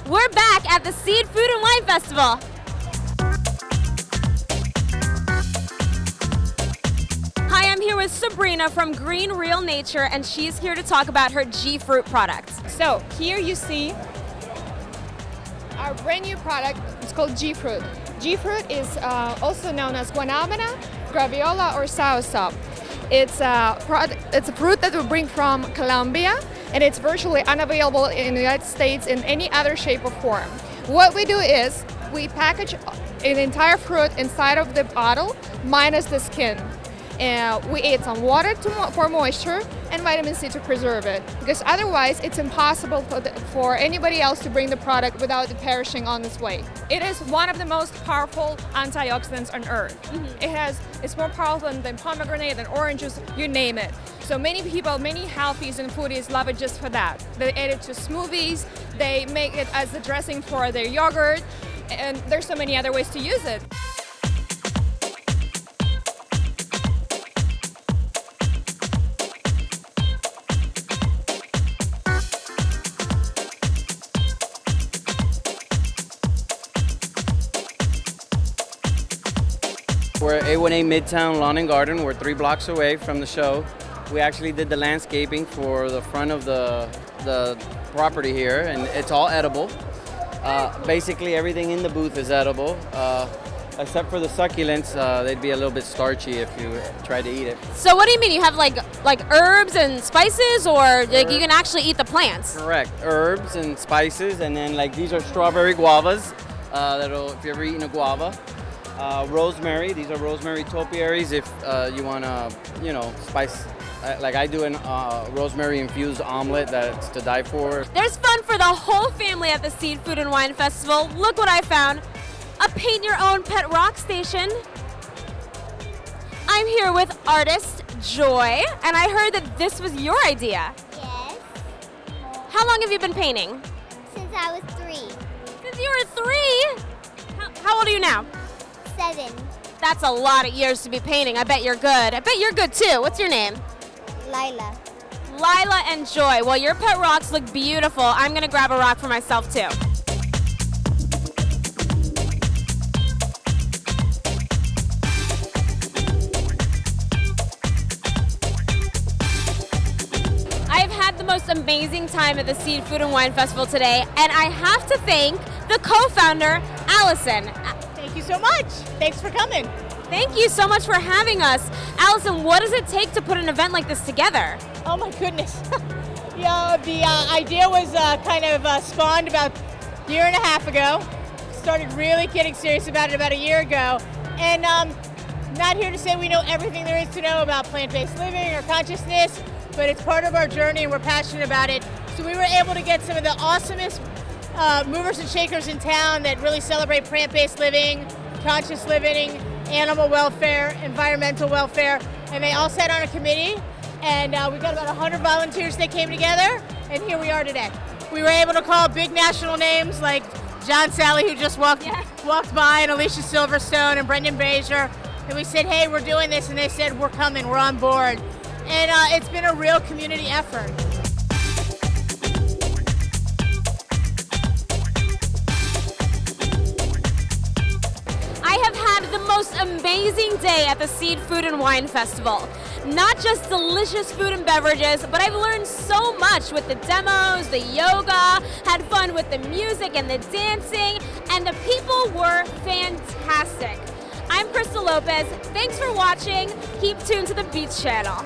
We're back at the Seed Food and Wine Festival. Hi, I'm here with Sabrina from Green Real Nature, and she's here to talk about her G-Fruit products. So here you see our brand new product. It's called G-Fruit. G-Fruit is also known as guanabana, graviola, or soursop. It's a fruit that we bring from Colombia, and it's virtually unavailable in the United States in any other shape or form. What we do is we package an entire fruit inside of the bottle, minus the skin. We add some water for moisture and vitamin C to preserve it, because otherwise it's impossible for anybody else to bring the product without it perishing on its way. It is one of the most powerful antioxidants on earth. It's more powerful than pomegranate, than oranges, you name it. So many people, many healthies and foodies love it just for that. They add it to smoothies, they make it as a dressing for their yogurt, and there's so many other ways to use it. We're at 818 Midtown Lawn and Garden. We're 3 blocks away from the show. We actually did the landscaping for the front of the property here, and it's all edible. Basically everything in the booth is edible, except for the succulents. They'd be a little bit starchy if you tried to eat it. So what do you mean? You have like herbs and spices, or like you can actually eat the plants? Correct. Herbs and spices, and then like these are strawberry guavas. If you've ever eaten a guava. Rosemary. These are rosemary topiaries. If you want to, spice, like I do an rosemary infused omelet that's to die for. There's fun for the whole family at the Seed Food and Wine Festival. Look what I found. A paint your own pet rock station. I'm here with artist Joy, and I heard that this was your idea. Yes, How long have you been painting? since I was 3. Since you were 3? How old are you now? 7. That's a lot of years to be painting. I bet you're good. I bet you're good too. What's your name? Lila. Lila and Joy. Well, your pet rocks look beautiful. I'm going to grab a rock for myself too. I've had the most amazing time at the Seed Food and Wine Festival today, and I have to thank the co-founder, Allison. Thank you so much. Thanks for coming. Thank you so much for having us. Allison, what does it take to put an event like this together? Oh my goodness. The idea was spawned about a year and a half ago. Started really getting serious about it about a year ago. And not here to say we know everything there is to know about plant-based living or consciousness, but it's part of our journey and we're passionate about it. So we were able to get some of the awesomest movers and shakers in town that really celebrate plant-based living, conscious living, animal welfare, environmental welfare, and they all sat on a committee, and we got about 100 volunteers that came together, and here we are today. We were able to call big national names like John Sally, who just walked by, and Alicia Silverstone and Brendan Brazier, and we said, hey, we're doing this, and they said, we're coming, we're on board. And it's been a real community effort. I have had the most amazing day at the Seed Food and Wine Festival. Not just delicious food and beverages, but I've learned so much with the demos, the yoga, had fun with the music and the dancing, and the people were fantastic. I'm Crystal Lopez. Thanks for watching. Keep tuned to the Beach Channel.